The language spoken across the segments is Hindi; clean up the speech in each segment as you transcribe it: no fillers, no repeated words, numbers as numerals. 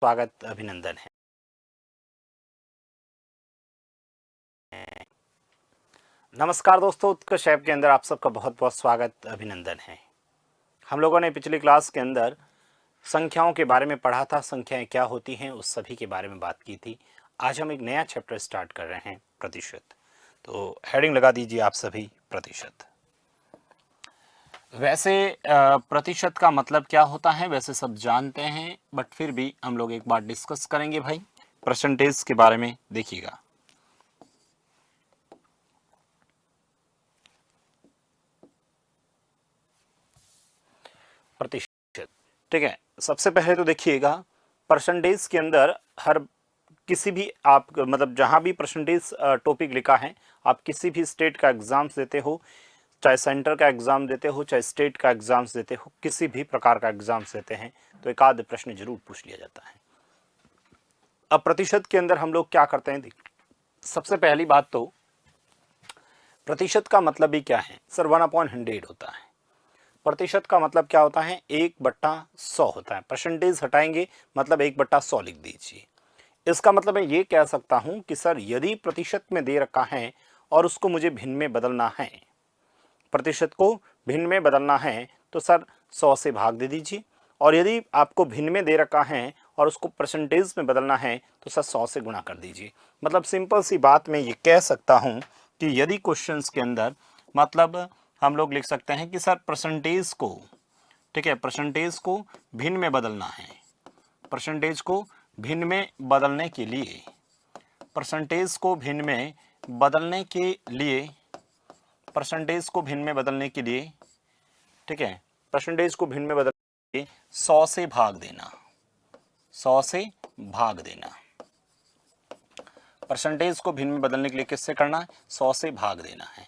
स्वागत अभिनंदन है। नमस्कार दोस्तों, उत्कर्ष ऐप के अंदर आप सबका बहुत बहुत स्वागत अभिनंदन है। हम लोगों ने पिछली क्लास के अंदर संख्याओं के बारे में पढ़ा था, संख्याएं क्या होती हैं उस सभी के बारे में बात की थी। आज हम एक नया चैप्टर स्टार्ट कर रहे हैं, प्रतिशत। तो हेडिंग लगा दीजिए आप सभी, प्रतिशत। वैसे प्रतिशत का मतलब क्या होता है वैसे सब जानते हैं, बट फिर भी हम लोग एक बार डिस्कस करेंगे भाई परसेंटेज के बारे में। देखिएगा, प्रतिशत, ठीक है। सबसे पहले तो देखिएगा, परसेंटेज के अंदर हर किसी भी आप मतलब जहां भी परसेंटेज टॉपिक लिखा है, आप किसी भी स्टेट का एग्जाम्स देते हो, चाहे सेंटर का एग्जाम देते हो, चाहे स्टेट का एग्जाम्स देते हो, किसी भी प्रकार का एग्जाम्स देते हैं तो एक आध प्रश्न जरूर पूछ लिया जाता है। अब प्रतिशत के अंदर हम लोग क्या करते हैं, सबसे पहली बात तो प्रतिशत का मतलब ही क्या है सर, 1/100 होता है। प्रतिशत का मतलब क्या होता है, 1/100 होता है। परसेंटेज हटाएंगे मतलब 1/100 लिख दीजिए। इसका मतलब मैं ये कह सकता हूं कि सर यदि प्रतिशत में दे रखा है और उसको मुझे भिन्न में बदलना है, प्रतिशत को भिन्न में बदलना है तो सर 100 से भाग दे दीजिए। और यदि आपको भिन्न में दे रखा है और उसको परसेंटेज में बदलना है तो सर 100 से गुणा कर दीजिए। मतलब सिंपल सी बात मैं ये कह सकता हूं कि यदि क्वेश्चंस के अंदर मतलब हम लोग लिख सकते हैं कि सर परसेंटेज को, ठीक है, परसेंटेज को भिन्न में बदलना है। परसेंटेज को भिन्न में बदलने के लिए, परसेंटेज को भिन्न में बदलने के लिए, परसेंटेज को भिन्न में बदलने के लिए, ठीक है, परसेंटेज को भिन्न में बदलने के लिए 100 से भाग देना, 100 से भाग देना। परसेंटेज को भिन्न में बदलने के लिए किससे करना है, 100 से भाग देना है।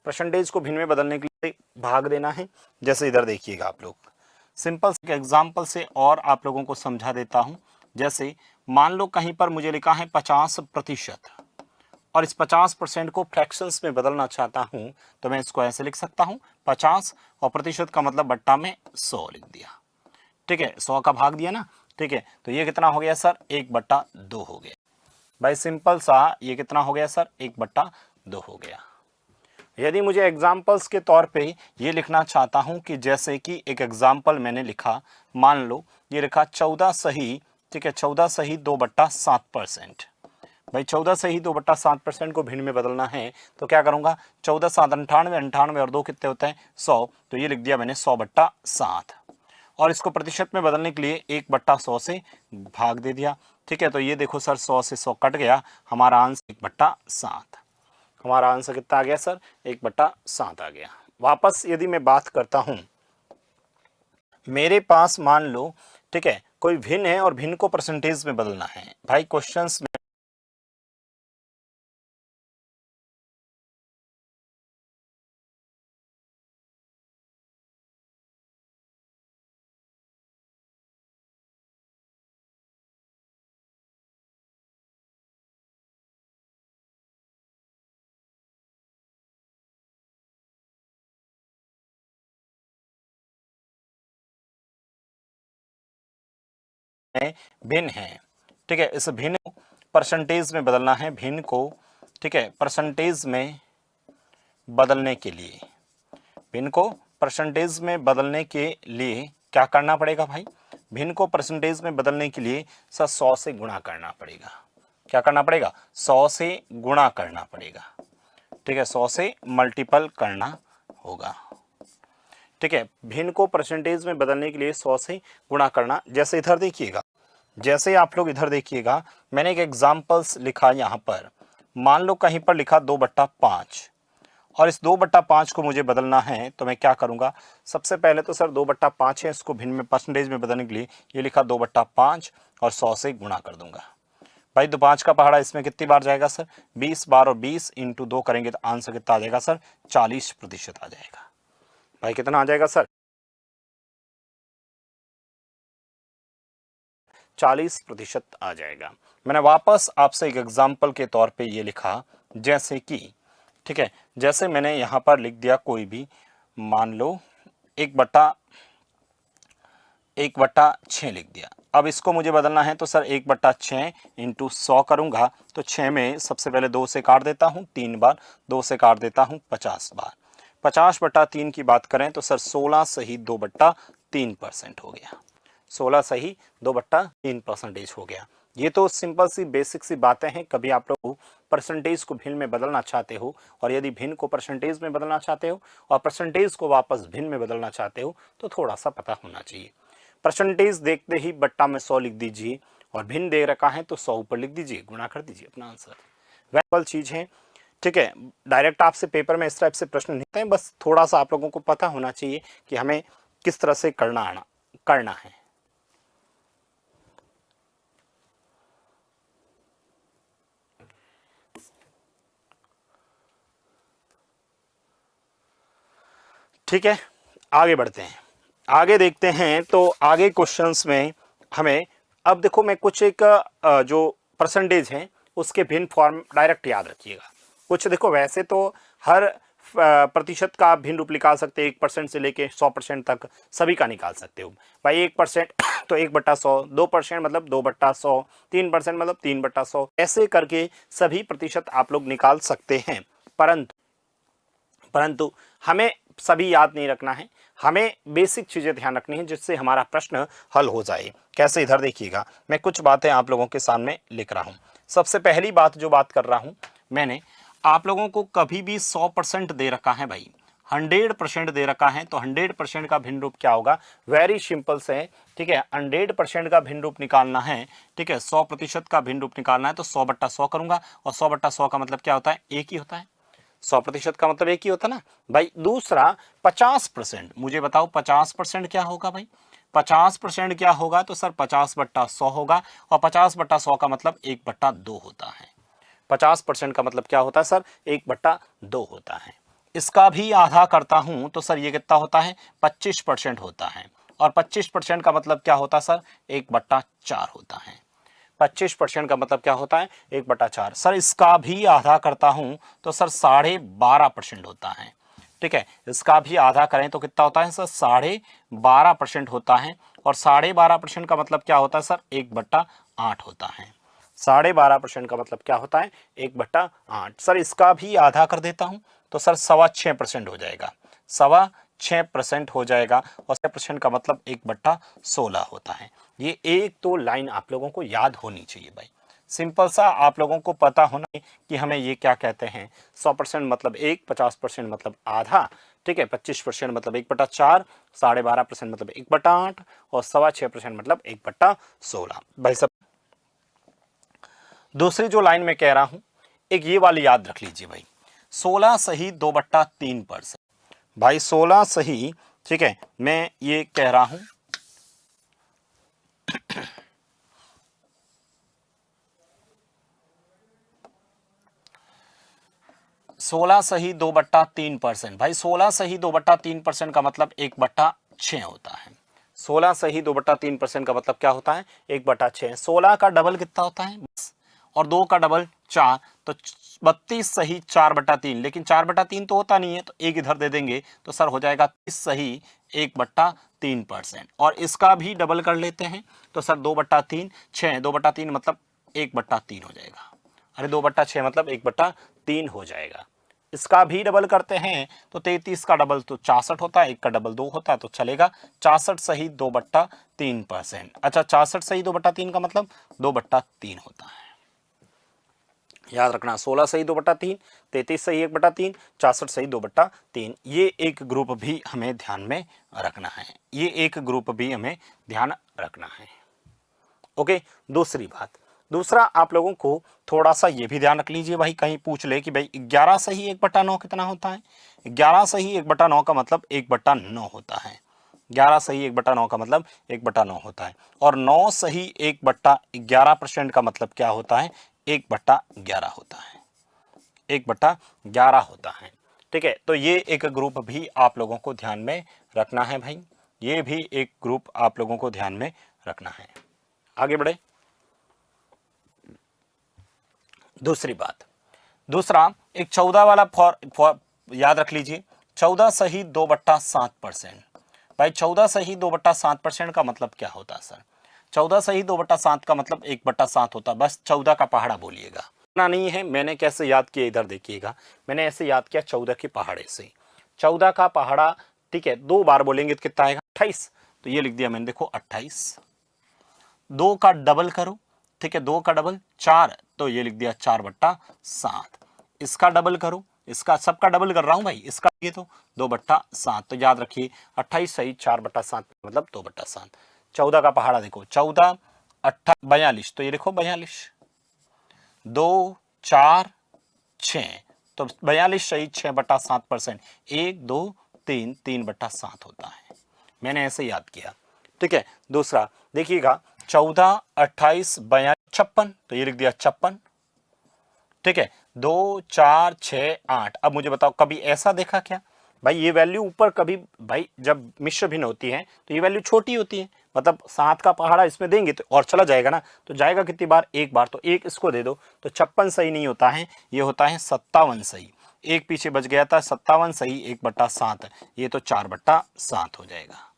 परसेंटेज को भिन्न में बदलने के लिए भाग देना है। जैसे इधर देखिएगा आप लोग, सिंपल एग्जाम्पल से और आप लोगों को समझा देता हूं। जैसे मान लो कहीं पर मुझे लिखा है 50% और इस 50% को फ्रैक्शंस में बदलना चाहता हूं तो मैं इसको ऐसे लिख सकता हूं, 50 और प्रतिशत का मतलब बट्टा में 100 लिख दिया, ठीक है, 100 का भाग दिया ना, ठीक है। तो ये कितना हो गया सर, 1/2 हो गया भाई, सिंपल सा। ये कितना हो गया सर, 1/2 हो गया। यदि मुझे एग्जाम्पल्स के तौर पे ये लिखना चाहता हूं कि जैसे कि एक एग्जाम्पल मैंने लिखा, मान लो ये लिखा 14 सही, ठीक है, 14 सही 2/7%। भाई 14 सही 2/7% को भिन्न में बदलना है तो क्या करूंगा, 14 7 98, 98 और 2 कितने होते हैं 100, तो ये लिख दिया मैंने 100/7। और इसको प्रतिशत में बदलने के लिए 1/100 से भाग दे दिया, ठीक है। तो ये देखो सर 100 से 100 कट गया, हमारा आंसर 1/7। हमारा आंसर कितना आ गया सर, 1/7 आ गया। वापस यदि मैं बात करता हूं, मेरे पास मान लो, ठीक है, कोई भिन्न है और भिन्न को परसेंटेज में बदलना है। भाई क्वेश्चंस में भिन्न है, ठीक है, इस भिन्न को परसेंटेज में बदलना है, भिन्न को, ठीक है, परसेंटेज में बदलने के लिए, भिन्न को परसेंटेज में बदलने के लिए क्या करना पड़ेगा भाई, भिन्न को परसेंटेज में बदलने के लिए सर 100 से गुणा करना पड़ेगा। क्या करना पड़ेगा, 100 से गुणा करना पड़ेगा, ठीक है, 100 से मल्टीपल करना होगा, ठीक है। भिन्न को परसेंटेज में बदलने के लिए 100 से गुणा करना। जैसे इधर देखिएगा, जैसे आप लोग इधर देखिएगा, मैंने एक एग्जाम्पल्स लिखा यहाँ पर, मान लो कहीं पर लिखा 2/5 और इस 2/5 को मुझे बदलना है तो मैं क्या करूंगा, सबसे पहले तो सर 2/5 है, इसको भिन्न में परसेंटेज में बदलने के लिए ये लिखा 2/5 और 100 से गुणा कर दूंगा। भाई 2 5 का पहाड़ा इसमें कितनी बार जाएगा सर, 20 बार, और 20 × 2 करेंगे तो आंसर कितना आ जाएगा सर, 40% आ जाएगा। भाई कितना आ जाएगा सर, 40% आ जाएगा। मैंने वापस आपसे एक एग्जाम्पल के तौर पे ये लिखा, जैसे कि, ठीक है, जैसे मैंने यहाँ पर लिख दिया कोई भी, मान लो 1/6 लिख दिया, अब इसको मुझे बदलना है तो सर 1/6 इंटू 100 करूँगा तो 6 में सबसे पहले 2 से काट देता हूँ 3 बार, 2 से काट देता हूँ 50 बार। 50/3 की बात करें तो सर 16 सही 2/3% हो गया। 16 सही 2/3% हो गया। ये तो सिंपल सी बेसिक सी बातें हैं। कभी आप लोग परसेंटेज को भिन्न में बदलना चाहते हो और यदि भिन्न को परसेंटेज में बदलना चाहते हो और परसेंटेज को वापस भिन्न में बदलना चाहते हो तो थोड़ा सा पता होना चाहिए। परसेंटेज देखते ही बट्टा में 100 लिख दीजिए और भिन्न दे रखा है तो 100 ऊपर लिख दीजिए, गुणा कर दीजिए अपना आंसर। वैसे चीज है, ठीक है। डायरेक्ट आपसे पेपर में इस टाइप से प्रश्न नहीं होते हैं, बस थोड़ा सा आप लोगों को पता होना चाहिए कि हमें किस तरह से करना है। ठीक है, आगे बढ़ते हैं। आगे देखते हैं तो आगे क्वेश्चंस में हमें, अब देखो मैं कुछ एक जो परसेंटेज है उसके भिन्न फॉर्म डायरेक्ट याद रखिएगा। कुछ देखो वैसे तो हर प्रतिशत का आप भिन्न रूप निकाल सकते हैं, 1% से लेके 100% तक सभी का निकाल सकते हो भाई। 1% तो 1/100, 2% मतलब 2/100, 3% मतलब 3/100, ऐसे करके सभी प्रतिशत आप लोग निकाल सकते हैं। परंतु हमें सभी याद नहीं रखना है, हमें बेसिक चीजें ध्यान रखनी है जिससे हमारा प्रश्न हल हो जाए। कैसे, इधर देखिएगा, मैं कुछ बातें आप लोगों के सामने लिख रहा हूं। सबसे पहली बात जो बात कर रहा हूं, मैंने आप लोगों को कभी भी 100% दे रखा है भाई, 100% दे रखा है तो 100% का भिन्न रूप क्या होगा, वेरी सिंपल से, ठीक है। 100% का भिन्न रूप निकालना है, ठीक है, 100% का भिन्न रूप निकालना है तो 100/100 करूंगा और 100/100 का मतलब क्या होता है, एक ही होता है। 100% का मतलब एक ही होता ना भाई। दूसरा 50%, मुझे बताओ 50% क्या होगा भाई, 50% क्या होगा तो सर 50/100 होगा और 50/100 का मतलब 1/2 होता है। 50% का मतलब क्या होता है सर, 1/2 होता है। इसका भी आधा करता हूं तो सर ये कितना होता है, 25% होता है और 25% का मतलब क्या होता है सर, 1/4 होता है। 25% का मतलब क्या होता है, 1/4। सर इसका भी आधा करता हूं तो सर 12.5% होता है, ठीक है। इसका भी आधा करें तो कितना होता है सर, 12.5% होता है और 12.5% का मतलब क्या होता है सर, 1/8 होता है। 12.5% का मतलब क्या होता है, 1/8। सर इसका भी आधा कर देता हूं तो सर 6.25% हो जाएगा, 6.25% हो जाएगा और 6% का मतलब 1/16 होता है। ये एक तो लाइन आप लोगों को याद होनी चाहिए भाई, सिंपल सा आप लोगों को पता होना है कि हमें ये क्या कहते हैं। 100% मतलब 1, 50% मतलब आधा, ठीक है, 25% मतलब 1/4, 12.5% मतलब 1/8 और 6.25% मतलब 1/16 भाई सब। दूसरी जो लाइन में कह रहा हूं, एक ये वाली याद रख लीजिए भाई, 16 सही 2/3%। भाई 16 सही, ठीक है, मैं ये कह रहा हूं 16 सही 2/3%। भाई 16 सही 2/3% का मतलब 1/6 होता है। 16 सही 2/3% का मतलब क्या होता है, 1/6। 16 का डबल कितना होता है, और 2 का डबल 4, तो 32 सही 4/3। लेकिन 4/3 तो होता नहीं है तो एक इधर दे देंगे तो सर हो जाएगा 30 सही 1/3%। और इसका भी डबल कर लेते हैं तो सर 2/3, 6, 2/3 मतलब 1/3 हो जाएगा। अरे 2/6 मतलब 1/3 हो जाएगा। इसका भी डबल करते हैं तो 33 का डबल तो 64 होता है, 1 का डबल 2 होता है तो चलेगा। 64 सही 2/3%। अच्छा 64 सही 2/3 का मतलब 2/3 होता है, याद रखना। 16 सही 2/3, 33 सही 1/3, 64 सही 2/3। ये एक ग्रुप भी हमें ध्यान में रखना है, ये एक ग्रुप भी हमें ध्यान रखना है। ओके, दूसरी बात, दूसरा आप लोगों को थोड़ा सा ये भी ध्यान रख लीजिए भाई, कहीं पूछ ले कि भाई 11 सही 1/9 कितना होता है। 11 सही 1/9 का मतलब 1/9 होता है। 11 सही 1/9 का मतलब 1/9 होता है और 9 सही 1/11% का मतलब क्या होता है, 1/11 होता है, 1/11 होता है, ठीक है। तो ये एक ग्रुप भी आप लोगों को ध्यान में रखना है भाई, ये भी एक ग्रुप आप लोगों को ध्यान में रखना है। आगे बढ़े, दूसरी बात, दूसरा एक 14 वाला फॉर याद रख लीजिए, 14 सही 2/7%। भाई 14 सही 2/7% का मतलब क्या होता है सर, 14 सही 2/7 का मतलब 1/7 होता, बस 14 का पहाड़ा बोलिएगा ना। नहीं है, मैंने कैसे याद किया इधर देखिएगा, मैंने ऐसे याद किया 14 के पहाड़े से, 14 का पहाड़ा, ठीक है, 2 बार बोलेंगे तो कितना आएगा 28, तो ये लिख दिया मैंने, देखो 28। 2 का डबल करो, ठीक है, 2 का डबल 4, तो ये लिख दिया 4/7। इसका डबल करो, इसका सबका डबल कर रहा हूं भाई, इसका ये तो 2/7, तो याद रखिए 28 सही 4/7 मतलब 2/7। 14 का पहाड़ा देखो, 14 8 42, तो ये देखो 42, 2 4 6, तो 42 सही 6/7%, 1 2 3 3/7 होता है, मैंने ऐसे याद किया, ठीक है। दूसरा देखिएगा 14 28 42 56, तो ये लिख दिया 56, ठीक है। 2 4 6 8, अब मुझे बताओ कभी ऐसा देखा क्या भाई, ये वैल्यू ऊपर कभी भाई जब मिश्र भिन्न होती है तो ये वैल्यू छोटी होती है, मतलब 7 का पहाड़ा इसमें देंगे तो और चला जाएगा ना, तो जाएगा कितनी बार, एक बार, तो एक इसको दे दो, तो 56 सही नहीं होता है, ये होता है 57 सही, एक पीछे बच गया था, 57 सही 1/7, ये तो 4/7 हो जाएगा,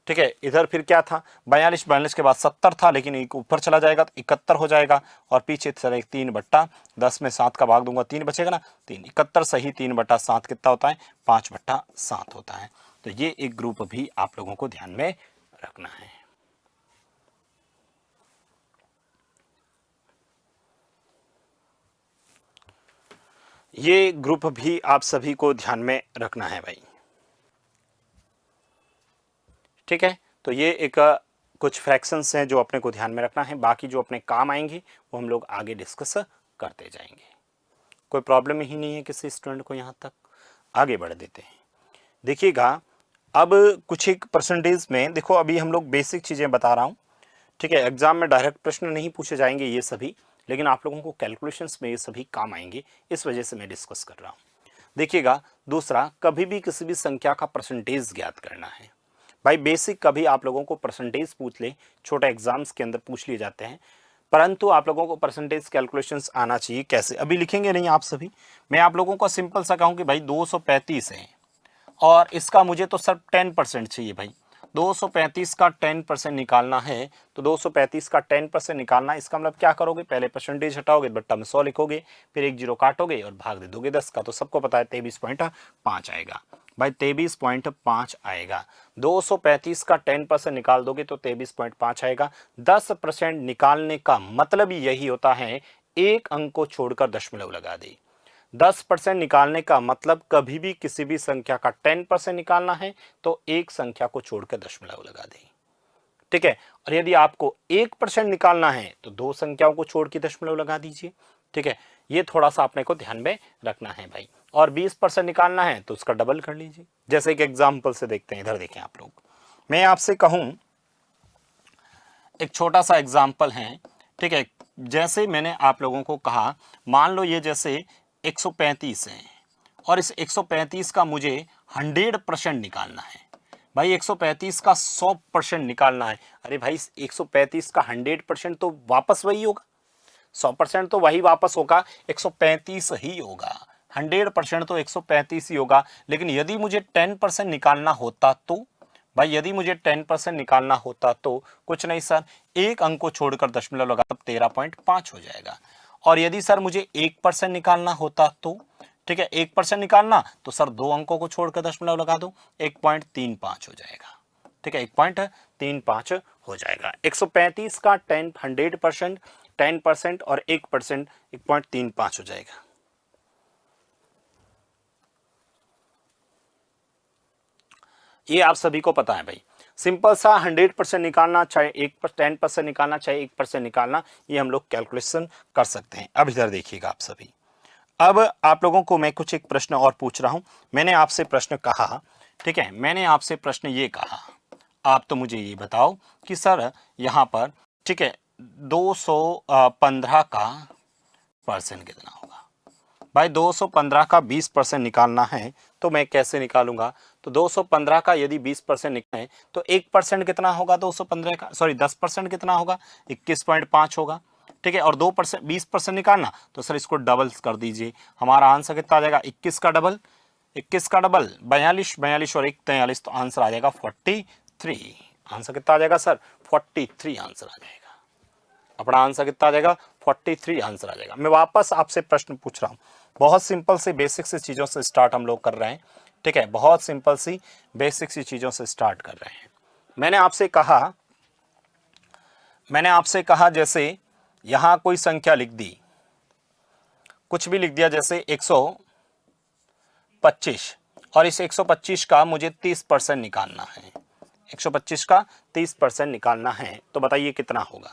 ठीक है। इधर फिर क्या था, 42 के बाद 70 था, लेकिन एक ऊपर चला जाएगा तो 71 हो जाएगा, और पीछे चले 3/10 में 7 का भाग दूंगा 3 बचेगा ना, 3 71 सही 3/7 कितना होता है, 5/7 होता है। तो ये एक ग्रुप भी आप लोगों को ध्यान में रखना है। ये ग्रुप भी आप सभी को ध्यान में रखना है भाई, ठीक है। तो ये एक कुछ फ्रैक्शंस हैं जो अपने को ध्यान में रखना है, बाकी जो अपने काम आएंगे वो हम लोग आगे डिस्कस करते जाएंगे, कोई प्रॉब्लम ही नहीं है किसी स्टूडेंट को, यहाँ तक आगे बढ़ देते हैं। देखिएगा अब कुछ एक परसेंटेज में देखो, अभी हम लोग बेसिक चीज़ें बता रहा हूँ, ठीक है। एग्जाम में डायरेक्ट प्रश्न नहीं पूछे जाएंगे ये सभी, लेकिन आप लोगों को कैलकुलेशंस में ये सभी काम आएंगे, इस वजह से मैं डिस्कस कर रहा हूँ। देखिएगा दूसरा, कभी भी किसी भी संख्या का परसेंटेज ज्ञात करना है भाई, बेसिक कभी आप लोगों को परसेंटेज पूछ ले, छोटा एग्जाम्स के अंदर पूछ लिए जाते हैं, परंतु आप लोगों को परसेंटेज कैलकुलेशंस आना चाहिए। कैसे, अभी लिखेंगे नहीं आप सभी, मैं आप लोगों को सिंपल सा कहूँ कि भाई 235 है और इसका मुझे तो सर 10% चाहिए भाई, 235 का 10% निकालना है, तो 235 का 10% निकालना, इसका मतलब क्या करोगे, पहले परसेंटेज हटाओगे, बट्टा में 100 लिखोगे, फिर एक जीरो काटोगे और भाग दे दोगे 10 का, तो सबको पता है 23.5 आएगा भाई, 23.5 आएगा। 235 का 10% निकाल दोगे तो 23.5 आएगा। 10% निकालने का मतलब यही होता है एक अंक को छोड़कर दशमलव लगा दे। 10% निकालने का मतलब कभी भी किसी भी संख्या का 10% निकालना है तो एक संख्या को छोड़कर दशमलव लगा दें, ठीक है। और यदि आपको 1% निकालना है तो दो संख्याओं को छोड़ के दशमलव लगा दीजिए, ठीक है। ये थोड़ा सा अपने को ध्यान में रखना है भाई। और 20% निकालना है तो उसका डबल कर लीजिए, जैसे एक एग्जाम्पल से देखते हैं, इधर देखें आप लोग, मैं आपसे कहूं एक छोटा सा एग्जाम्पल है, ठीक है। जैसे मैंने आप लोगों को कहा, मान लो ये जैसे 135 है और इस 135 का मुझे 100% निकालना है भाई, 135 का 100% निकालना है। अरे भाई 135 का 100% तो वापस वही होगा, 100% तो वही वापस होगा, 135 ही होगा, 100% तो 135 ही होगा। लेकिन यदि मुझे 10% निकालना होता तो भाई, यदि मुझे 10% निकालना होता तो कुछ नहीं सर, एक अंक को छोड़कर दशमलव लगा, तब 13.5 हो जाएगा। और यदि सर मुझे 1% निकालना होता तो, ठीक है, 1% निकालना तो सर दो अंकों को छोड़कर दशमलव लगा दो, 1.35 हो जाएगा, ठीक है, 1.35 हो जाएगा। 135 का 100% 10% और 1% 1.35 हो जाएगा। ये आप सभी को पता है भाई, सिंपल सा 100% निकालना, चाहे 10% निकालना, चाहे 1% निकालना, ये हम लोग कैलकुलेशन कर सकते हैं। अब इधर देखिएगा आप सभी, अब आप लोगों को मैं कुछ एक प्रश्न और पूछ रहा हूं। मैंने आपसे प्रश्न कहा, ठीक है, मैंने आपसे प्रश्न ये कहा, आप तो मुझे ये बताओ कि सर यहाँ पर, ठीक है, 215 का परसेंट कितना होगा भाई। 215 का 20% निकालना है तो मैं कैसे निकालूंगा, तो 215 का यदि 20% निकालें तो 1% कितना होगा, 215 का, सॉरी 10% कितना होगा, 21.5 होगा, ठीक है। और 2% 20% निकालना तो सर इसको डबल कर दीजिए, हमारा आंसर कितना आ जाएगा, 21 का डबल, 42 42 और 1 43, तो आंसर आ जाएगा 43। आंसर कितना आ जाएगा सर, 43 आंसर आ जाएगा। अपना आंसर कितना आ जाएगा? 43 आंसर आ जाएगा। मैं वापस आपसे प्रश्न पूछ रहा हूं, बहुत सिंपल सी बेसिक सी चीजों से स्टार्ट हम लोग कर रहे हैं, ठीक है, बहुत सिंपल सी बेसिक सी चीजों से स्टार्ट कर रहे हैं। मैंने आपसे कहा जैसे यहां कोई संख्या लिख दी, कुछ भी लिख दिया, जैसे 125, और इस 125 का मुझे 30% निकालना है, 125 का 30% निकालना है, तो बताइए कितना होगा?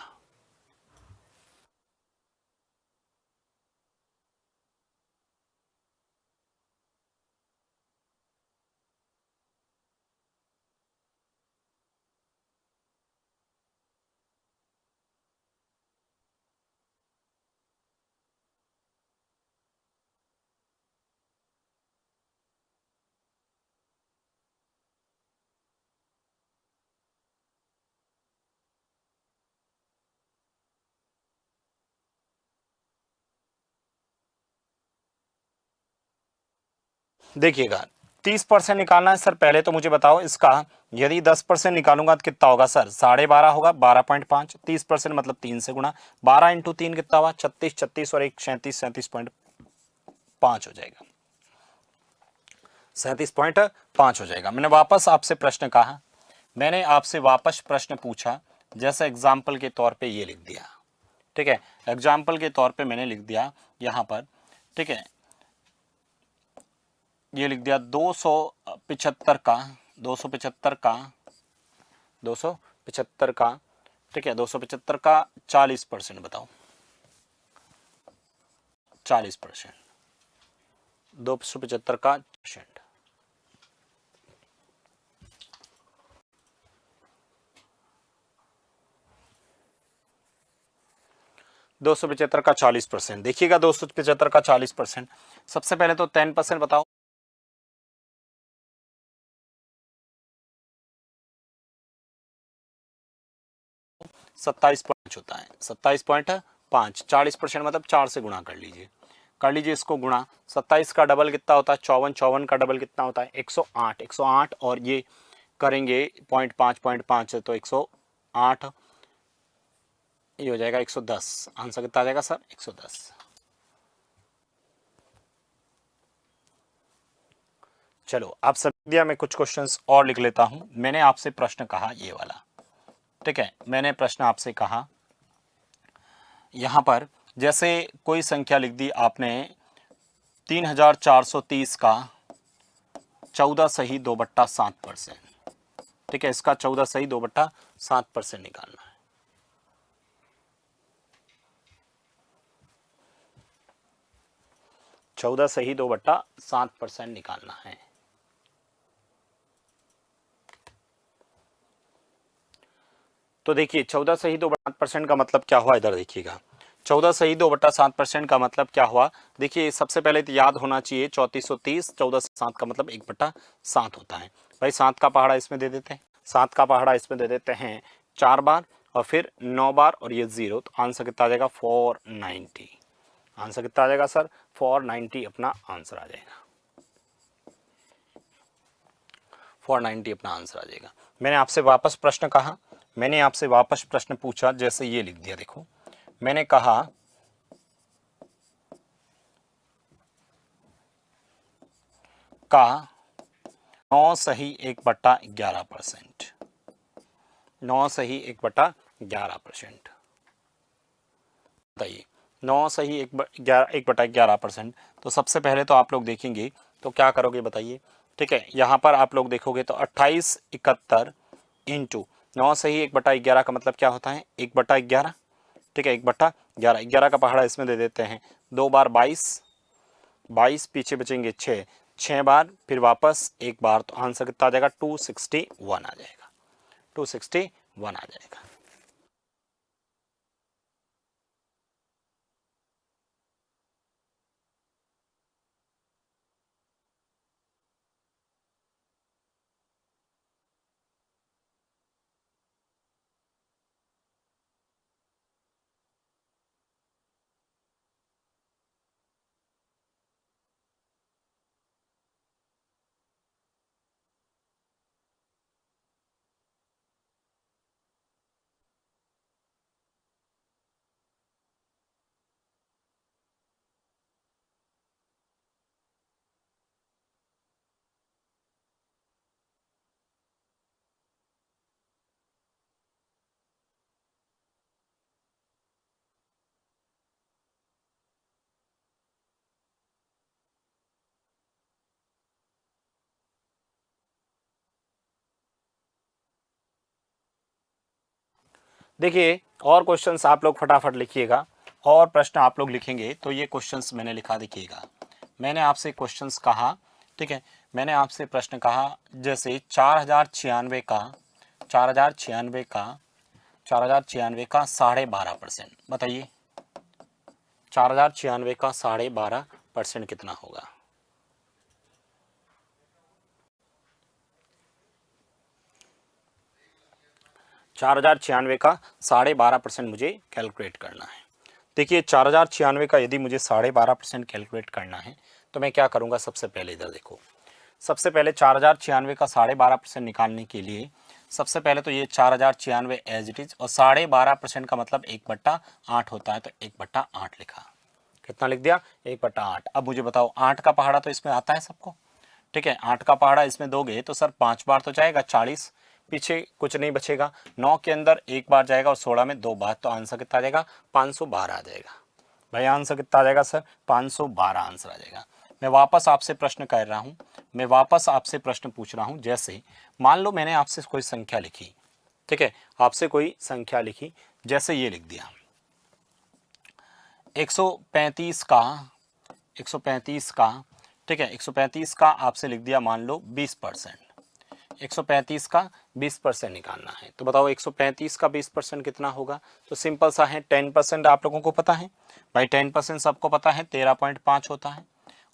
देखिएगा, 30% निकालना है सर। पहले तो मुझे बताओ इसका, यदि 10% निकालूंगा तो कितना होगा सर? 12.5 होगा, 12.5। 30% मतलब 3 से गुणा, 12 इंटू 3 कितना हुआ? 36, 36 और 1 37, 37.5 हो जाएगा, 37.5 हो जाएगा। मैंने वापस आपसे प्रश्न कहा, मैंने आपसे वापस प्रश्न पूछा, जैसे एग्जाम्पल के तौर पे ये लिख दिया, ठीक है, एग्जाम्पल के तौर पे मैंने लिख दिया यहां पर, ठीक है, ये लिख दिया 275 का 275 का 275 का, ठीक है, 275 का 40% बताओ, 40%, 275 का परसेंट, 275 का 40%। देखिएगा 275 का 40%, सबसे पहले तो 10% बताओ, 27.5 होता है, 27.5, 40% मतलब 4 से गुणा कर लीजिए, कर लीजिए इसको गुणा। 27 का डबल कितना होता है? 54, 54 का डबल कितना होता है? 108, 108 और ये करेंगे 0.5 है तो 108, ये हो जाएगा 110। आंसर कितना आ जाएगा सर? 110। चलो आप सब दिया, मैं कुछ क्वेश्चंस और लिख लेता हूं। मैंने आपसे प्रश्न कहा ये वाला, ठीक है, मैंने प्रश्न आपसे कहा यहां पर, जैसे कोई संख्या लिख दी आपने 3430 का 14 सही 2/7%, ठीक है, इसका 14 सही 2/7% निकालना है। 14 सही 2/7% निकालना है। तो देखिए 14 सही 2/7% का मतलब क्या हुआ, इधर देखिएगा, 14 सही 2/7% का मतलब क्या हुआ? देखिए सबसे पहले तो याद होना चाहिए 3430, 14 से 7 का मतलब 1/7 होता है। भाई 7 का पहाड़ा इसमें दे देते हैं, 7 का पहाड़ा इसमें दे देते हैं 4 बार और फिर 9 बार और ये 0, तो आंसर कितना आ जाएगा? 490। आंसर कितना आ जाएगा सर? 490 अपना आंसर आ जाएगा, 490 अपना आंसर आ जाएगा। मैंने आपसे वापस प्रश्न कहा, मैंने आपसे वापस प्रश्न पूछा, जैसे ये लिख दिया, देखो मैंने कहा का 9 सही 1/11%, 9 सही 1/11%, बताइए 9 सही 1/11%। तो सबसे पहले तो आप लोग देखेंगे तो क्या करोगे बताइए, ठीक है, यहाँ पर आप लोग देखोगे तो 2871 इंटू 9 सही 1/11 का मतलब क्या होता है? 1/11, ठीक है, 1/11, 11 का पहाड़ा इसमें दे देते हैं, 2 बार 22, 22 पीछे बचेंगे 6, 6 बार फिर वापस एक बार, तो आंसर कितना आ जाएगा? 261 आ जाएगा, 261 आ जाएगा। देखिए और क्वेश्चंस आप लोग फटाफट लिखिएगा, और प्रश्न आप लोग लिखेंगे तो ये क्वेश्चंस मैंने लिखा, देखिएगा मैंने आपसे क्वेश्चंस कहा, ठीक है, मैंने आपसे प्रश्न कहा जैसे 4096 का 12.5% बताइए, 4096 का 12.5% कितना होगा? चार हजार छियानवे का 12.5% मुझे कैलकुलेट करना है। देखिए 4096 का यदि मुझे 12.5% कैलकुलेट करना है तो मैं क्या करूंगा, सबसे पहले इधर देखो, सबसे पहले 4096 का 12.5% निकालने के लिए सबसे पहले तो ये 4096 एज इट इज, और 12.5% का मतलब 1/8 होता है, तो 1/8 लिखा। कितना लिख दिया? 1/8। अब मुझे बताओ 8 का पहाड़ा तो इसमें आता है सबको, ठीक है, 8 का पहाड़ा इसमें दोगे तो सर 5 बार तो जाएगा, 40, पीछे कुछ नहीं बचेगा, 9 के अंदर 1 बार जाएगा और 16 में 2 बार, तो आंसर कितना आ जाएगा? 512 आ जाएगा। भाई आंसर कितना आ जाएगा सर? 512 आंसर आ जाएगा। मैं वापस आपसे प्रश्न कर रहा हूँ, मैं वापस आपसे प्रश्न पूछ रहा हूँ, जैसे मान लो मैंने आपसे कोई संख्या लिखी, ठीक है, आपसे कोई संख्या लिखी, जैसे ये लिख दिया 135 का 135 का, ठीक है, 135 का आपसे लिख दिया मान लो 20%, 135 का 20% निकालना है, तो बताओ 135 का 20% कितना होगा? तो सिंपल सा है, 10% आप लोगों को पता है भाई, 10% सबको पता है 13.5 होता है,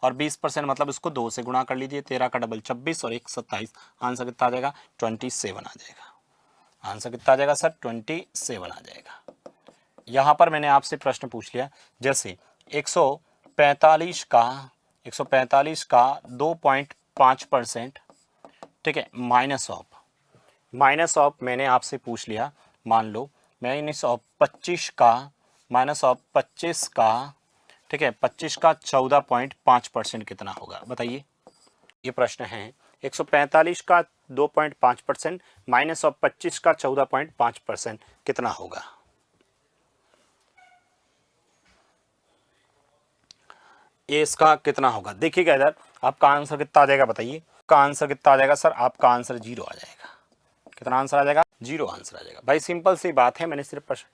और 20% मतलब इसको 2 से गुणा कर लीजिए, 13 का डबल 26 और 1 27, आंसर कितना आ जाएगा? 27 आ जाएगा। आंसर कितना आ जाएगा सर? 27 आ जाएगा। यहाँ पर मैंने आपसे प्रश्न पूछ लिया, जैसे 145 का 2.5%, ठीक है, माइनस ऑफ मैंने आपसे पूछ लिया, मान लो माइनस ऑफ 25 का, ठीक है, 25 का 14.5% कितना होगा? बताइए, ये प्रश्न है। 145 का 2.5% माइनस ऑफ 25 का 14.5% कितना होगा? ये इसका कितना होगा? देखिएगा इधर, आपका आंसर कितना आ जाएगा बताइए? का आंसर कितना आ जाएगा सर? आपका आंसर 0 आ जाएगा। कितना आंसर आ जाएगा? 0 आंसर आ जाएगा। भाई सिंपल सी बात है, मैंने सिर्फ प्रश्न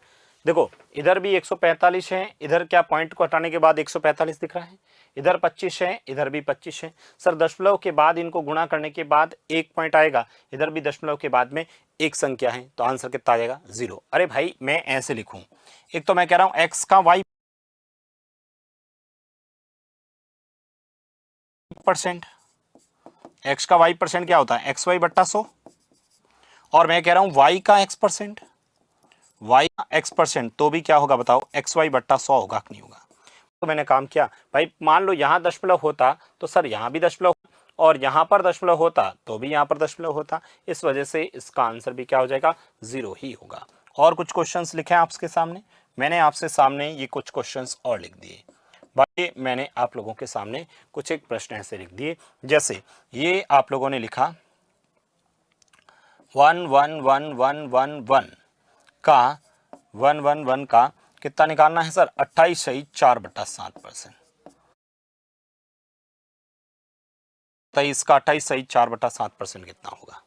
देखो, इधर भी 145 है, इधर क्या पॉइंट को हटाने के बाद 145 दिख रहा है, इधर 25 है, इधर भी 25 है। सर दशमलव के बाद इनको गुणा करने के बाद एक पॉइंट आएगा, इधर भी दशमलव के बाद में एक संख्या है, तो आंसर कितना आ जाएगा? 0। अरे भाई मैं ऐसे लिखूं, एक तो मैं कह रहा हूं x का y परसेंट, x का y परसेंट क्या होता है? XY/100, और मैं कह रहा हूं y का x%, y का x%, तो भी क्या होगा बताओ? XY/100 होगा कि नहीं होगा? तो मैंने काम किया भाई, मान लो यहाँ दशमलव होता तो सर यहाँ भी दशमलव, और यहाँ पर दशमलव होता तो भी यहाँ पर दशमलव होता, इस वजह से इसका आंसर भी क्या हो जाएगा? 0 ही होगा। और कुछ क्वेश्चंस लिखे हैं आपके सामने, मैंने आपसे सामने ये कुछ क्वेश्चंस और लिख दिए भाई, मैंने आप लोगों के सामने कुछ एक प्रश्न ऐसे लिख दिए, जैसे ये आप लोगों ने लिखा 11111 का 111 का कितना निकालना है सर? 28/4/7%। 23 का 28/4/7% कितना होगा?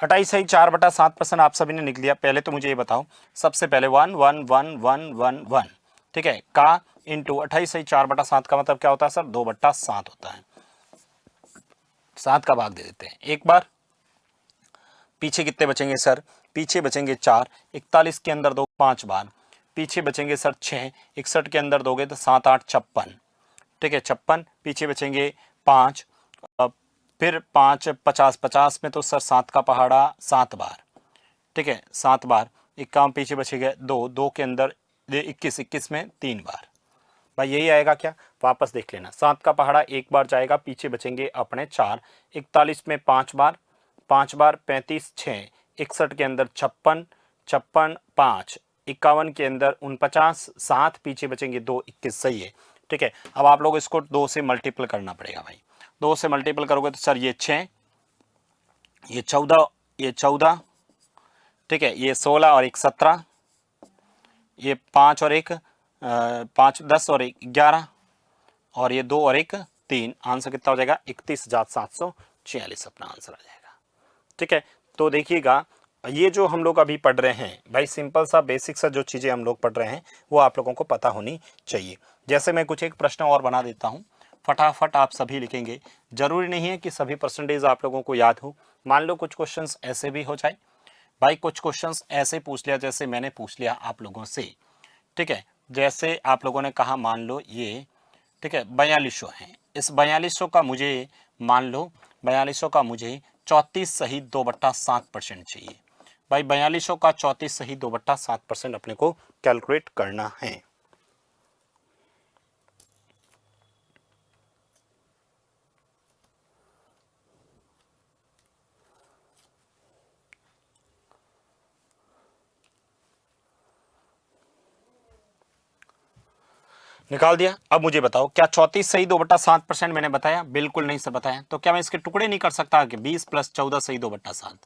अट्ठाईस सही 4/7% आप सभी ने लिख लिया। पहले तो मुझे ये बताओ, सबसे पहले 11111, ठीक है, का इंटू 28/4/7 का मतलब क्या होता है सर? 2/7 होता है। 7 का भाग दे देते हैं एक बार, पीछे कितने बचेंगे सर? पीछे बचेंगे 4, 41 के अंदर दो 5 बार, पीछे बचेंगे सर 6, 61 के अंदर दोगे तो 7 8 56, ठीक है 56, पीछे बचेंगे 5, फिर 5 50, 50 में तो सर 7 का पहाड़ा 7 बार, ठीक है 7 बार, 51 पीछे बचेगा 2, 2 के अंदर 21, 21 में 3 बार। भाई यही आएगा क्या, वापस देख लेना, 7 का पहाड़ा 1 बार जाएगा, पीछे बचेंगे अपने 4, 41 में 5 बार, 5 बार 35, 6, 61 के अंदर 56, 56 5, 51 के अंदर 49, 7 पीछे बचेंगे 2, 21, सही है। ठीक है, अब आप लोग इसको 2 से मल्टीपल करना पड़ेगा भाई, 2 से मल्टीपल करोगे तो सर ये 6, ये 14, ये 14, ठीक है ये 16 और 1 17, ये 5 और 1 5 10 और 1 11, और ये 2 और 1 3, आंसर कितना हो जाएगा 31,746 अपना आंसर आ जाएगा। ठीक है, तो देखिएगा ये जो हम लोग अभी पढ़ रहे हैं भाई, सिंपल सा बेसिक सा जो चीज़ें हम लोग पढ़ रहे हैं वो आप लोगों को पता होनी चाहिए। जैसे मैं कुछ एक प्रश्न और बना देता हूँ, फटाफट आप सभी लिखेंगे, जरूरी नहीं है कि सभी परसेंटेज आप लोगों को याद हो। मान लो कुछ क्वेश्चंस ऐसे भी हो जाए भाई, कुछ क्वेश्चंस ऐसे पूछ लिया जैसे मैंने पूछ लिया आप लोगों से, ठीक है, जैसे आप लोगों ने कहा मान लो ये, ठीक है 4200 है, इस 4200 का मुझे मान लो 4200 का मुझे 34 सही 2/7% चाहिए। भाई 4200 का 34 सही 2/7% अपने को कैलकुलेट करना है। निकाल दिया। अब मुझे बताओ क्या 34 सही 2/7% मैंने बताया? बिल्कुल नहीं से बताया। तो क्या मैं इसके टुकड़े नहीं कर सकता कि 20 + 14 सही 2/7?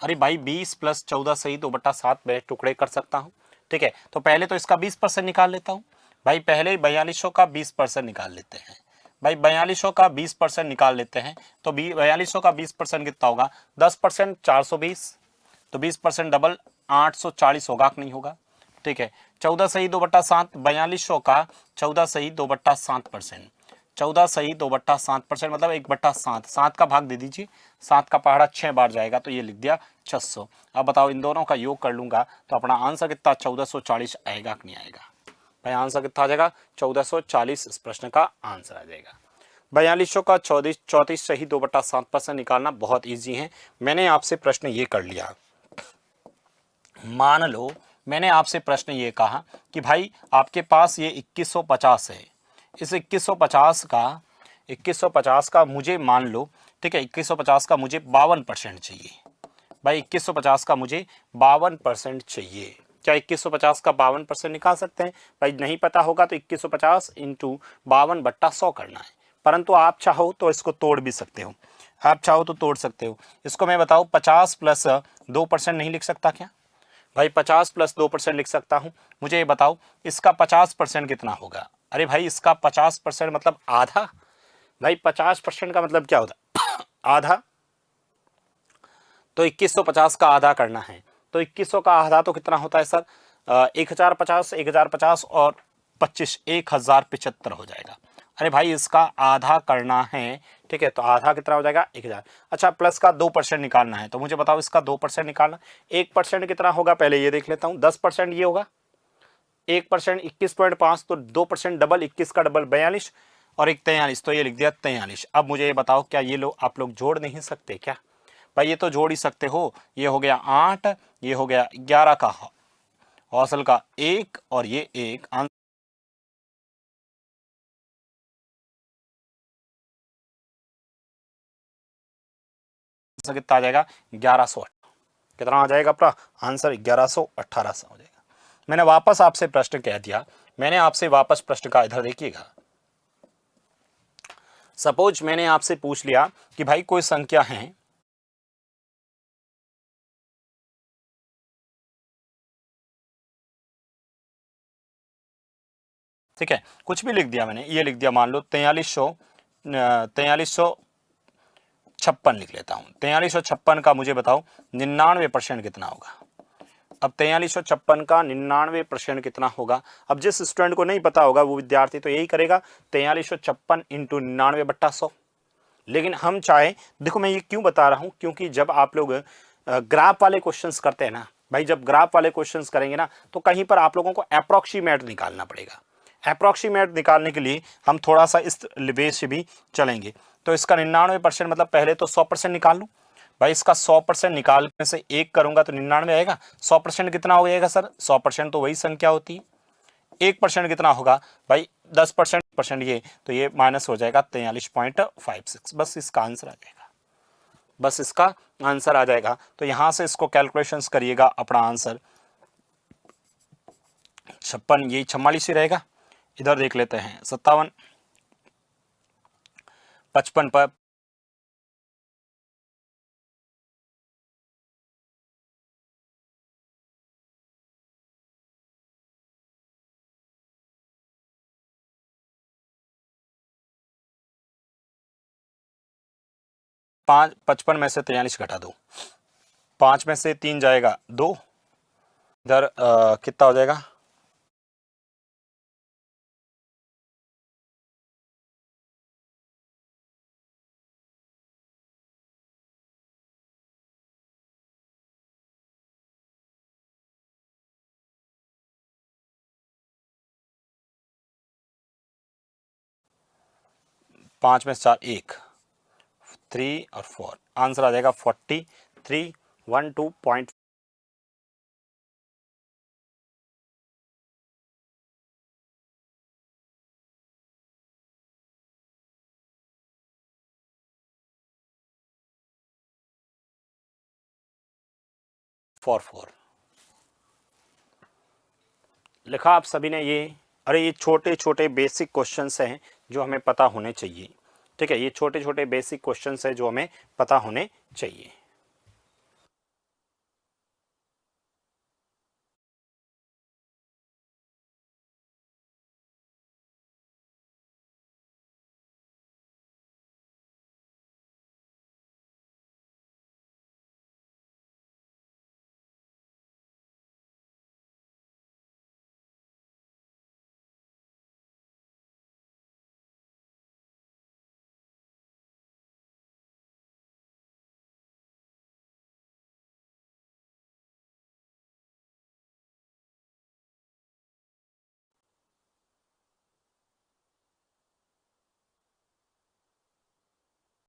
अरे भाई 20 + 14 सही 2/7 में टुकड़े कर सकता हूँ। ठीक है, तो पहले तो इसका 20% निकाल लेता हूँ भाई, पहले 4200 का 20% निकाल लेते हैं भाई, 4200 का 20% निकाल लेते हैं। तो 4200 का 20% कितना होगा? 10% 420, तो 20% डबल 840 होगा कि नहीं होगा? ठीक है, 14 सही 2/7, 4200 का 14 सही 2/7%, 14 सही 2/7% मतलब 1/7, 7 का भाग दे दीजिए, 7 का पहाड़ा 6 बार जाएगा तो ये लिख दिया 600। अब बताओ इन दोनों का योग कर लूंगा तो अपना आंसर कितना 1440 आएगा कि नहीं आएगा? भाई आंसर कितना आ जाएगा 1440, इस प्रश्न का आंसर आ जाएगा। 4200 का 34 सही 2/7% निकालना बहुत ईजी है। मैंने आपसे प्रश्न ये कर लिया, मान लो मैंने आपसे प्रश्न ये कहा कि भाई आपके पास ये 2150 है, इस 2150 का मुझे मान लो, ठीक है 2150 का मुझे 52% चाहिए। भाई 2150 का मुझे 52% चाहिए। क्या 2150 का 52% निकाल सकते हैं? भाई नहीं पता होगा तो 2150 इंटू 52/100 करना है, परंतु आप चाहो तो इसको तोड़ भी सकते हो, आप चाहो तो तोड़ सकते हो। इसको मैं बताऊँ 50 + 2% नहीं लिख सकता क्या? भाई 50 + 2% लिख सकता हूं। मुझे ये बताओ इसका 50% कितना होगा? अरे भाई इसका 50% मतलब आधा। भाई 50% का मतलब क्या होता? आधा। तो 2150 का आधा करना है, तो 2100 का आधा तो कितना होता है सर? 1050, 1050 और 25, 1075 हो जाएगा। अरे भाई इसका आधा करना है, ठीक है, तो आधा कितना हो जाएगा 1000। अच्छा प्लस का 2% निकालना है, तो मुझे बताओ इसका 2% निकालना, 1% कितना होगा पहले ये देख लेता हूँ। 10% ये होगा, 1% 21.5, तो 2% डबल, 21 का डबल 42 और 1 43, तो ये लिख दिया 43। अब मुझे ये बताओ क्या ये लोग आप लोग जोड़ नहीं सकते क्या? भाई ये तो जोड़ ही सकते हो, ये हो गया 8, ये हो गया 11 का हौसल का 1 और ये 1, आंसर कितना आ जाएगा 1100। कितना आ जाएगा अपना आंसर 1100 हो जाएगा। मैंने वापस आपसे प्रश्न कह दिया, मैंने आपसे वापस प्रश्न का इधर देखिएगा। सपोज मैंने आपसे पूछ लिया कि भाई कोई संख्या है, ठीक है कुछ भी लिख दिया मैंने, ये लिख दिया मान लो 4356 लिख लेता हूँ। 4356 का मुझे बताओ 99% कितना होगा? अब 4356 का 99% कितना होगा? अब जिस स्टूडेंट को नहीं पता होगा वो विद्यार्थी तो यही करेगा 4356 इंटू 99/100। लेकिन हम चाहे, देखो मैं ये क्यों बता रहा हूँ, क्योंकि जब आप लोग ग्राफ वाले क्वेश्चंस करते हैं ना भाई, जब ग्राफ वाले क्वेश्चंस करेंगे ना तो कहीं पर आप लोगों को अप्रोक्सीमेट निकालना पड़ेगा। अप्रॉक्सीमेट निकालने के लिए हम थोड़ा सा इस वे से भी चलेंगे। तो इसका 99% मतलब पहले तो 100% निकाल लूँ भाई। इसका 100% निकालने से 1 करूँगा तो 99 आएगा। 100% कितना हो जाएगा सर? 100% तो वही संख्या होती है। 1% कितना होगा भाई? 10% ये, तो ये माइनस हो जाएगा 43.56। बस इसका आंसर आ जाएगा, बस इसका आंसर आ जाएगा। तो यहाँ से इसको कैलकुलेशंस करिएगा, अपना आंसर 56, यही 44 ही रहेगा। इधर देख लेते हैं 57, 55 पर 55 में से 43 घटा दो, 5 में से 3 जाएगा 2, इधर कितना हो जाएगा? पाँच में से 4, 1, 3 और 4, आंसर आ जाएगा 4312.44। लिखा आप सभी ने ये? अरे ये छोटे छोटे बेसिक क्वेश्चंस हैं जो हमें पता होने चाहिए। ठीक है, ये छोटे छोटे बेसिक क्वेश्चंस हैं जो हमें पता होने चाहिए।